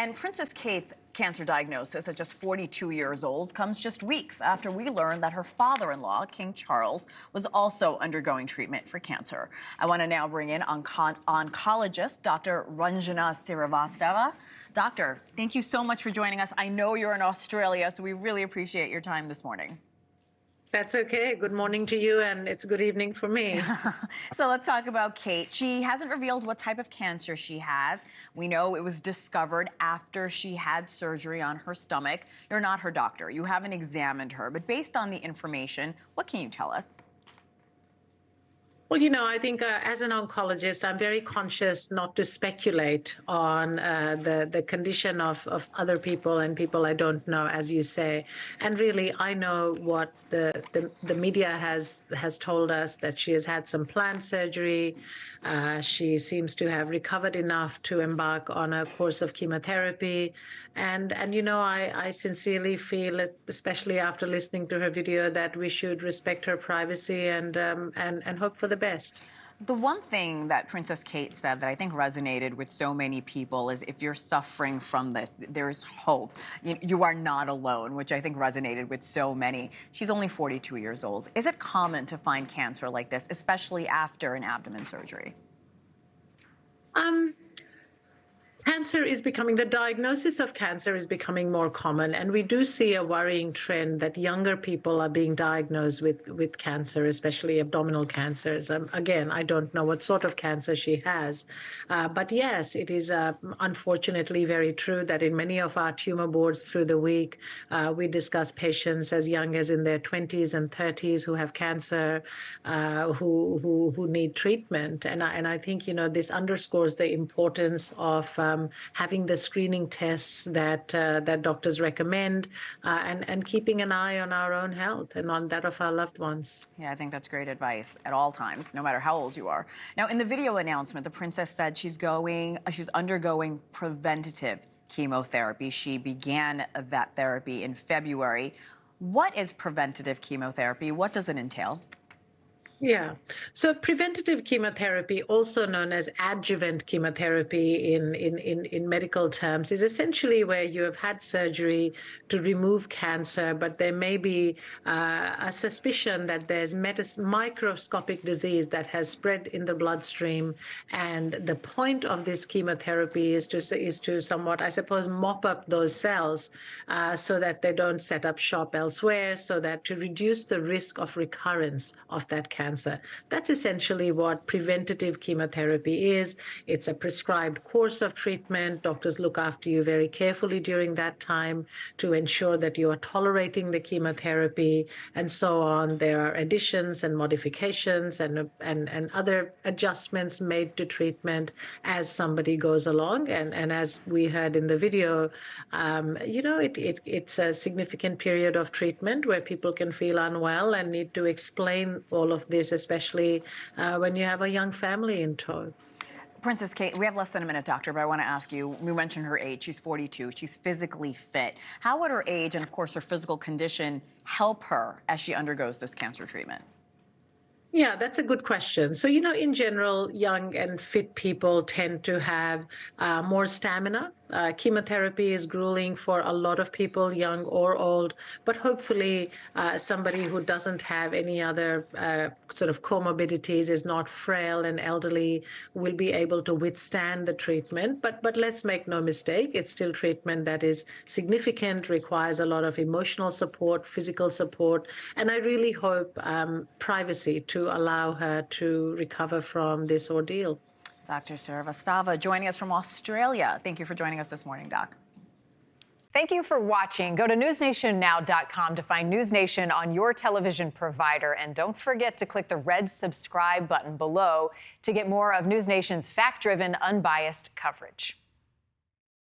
And Princess Kate's cancer diagnosis at just 42 years old comes just weeks after we learned that her father-in-law, King Charles, was also undergoing treatment for cancer. I want to now bring in oncologist Dr. Ranjana Srivastava. Doctor, thank you so much for joining us. I know you're in Australia, so we really appreciate your time this morning. That's okay. Good morning to you, and it's good evening for me. So let's talk about Kate. She hasn't revealed what type of cancer she has. We know it was discovered after she had surgery on her stomach. You're not her doctor. You haven't examined her. But based on the information, what can you tell us? Well, I think as an oncologist, I'm very conscious not to speculate on the condition of other people and people I don't know, as you say. And really, I know what the media has told us, that she has had some planned surgery. She seems to have recovered enough to embark on a course of chemotherapy. And I sincerely feel, especially after listening to her video, that we should respect her privacy and hope for the best. The one thing that Princess Kate said that I think resonated with so many people is, if you're suffering from this, there's hope. You are not alone, which I think resonated with so many. She's only 42 years old. Is it common to find cancer like this, especially after an abdomen surgery? The diagnosis of cancer is becoming more common, and we do see a worrying trend that younger people are being diagnosed with cancer, especially abdominal cancers. Again, I don't know what sort of cancer she has, but yes, it is unfortunately very true that in many of our tumor boards through the week, we discuss patients as young as in their 20s and 30s who have cancer, who need treatment. And I think, this underscores the importance of having the screening tests that doctors recommend, and keeping an eye on our own health and on that of our loved ones. Yeah, I think that's great advice at all times, no matter how old you are. Now, in the video announcement, the princess said she's undergoing preventative chemotherapy. She began that therapy in February. What is preventative chemotherapy? What does it entail? Yeah. So preventative chemotherapy, also known as adjuvant chemotherapy in medical terms, is essentially where you have had surgery to remove cancer, but there may be a suspicion that there's microscopic disease that has spread in the bloodstream. And the point of this chemotherapy is to somewhat, I suppose, mop up those cells so that they don't set up shop elsewhere, so that to reduce the risk of recurrence of that cancer. That's essentially what preventative chemotherapy is. It's a prescribed course of treatment. Doctors look after you very carefully during that time to ensure that you are tolerating the chemotherapy and so on. There are additions and modifications and other adjustments made to treatment as somebody goes along. And as we heard in the video, it's a significant period of treatment where people can feel unwell and need to explain all of this, especially when you have a young family in tow. Princess Kate, we have less than a minute, doctor, but I want to ask you, we mentioned her age. She's 42. She's physically fit. How would her age and, of course, her physical condition help her as she undergoes this cancer treatment? Yeah, that's a good question. So, in general, young and fit people tend to have more stamina. Chemotherapy is grueling for a lot of people, young or old, but hopefully somebody who doesn't have any other sort of comorbidities, is not frail and elderly, will be able to withstand the treatment. But let's make no mistake, it's still treatment that is significant, requires a lot of emotional support, physical support, and I really hope privacy to allow her to recover from this ordeal. Dr. Srivastava joining us from Australia. Thank you for joining us this morning, Doc. Thank you for watching. Go to newsnationnow.com to find NewsNation on your television provider. And don't forget to click the red subscribe button below to get more of NewsNation's fact-driven, unbiased coverage.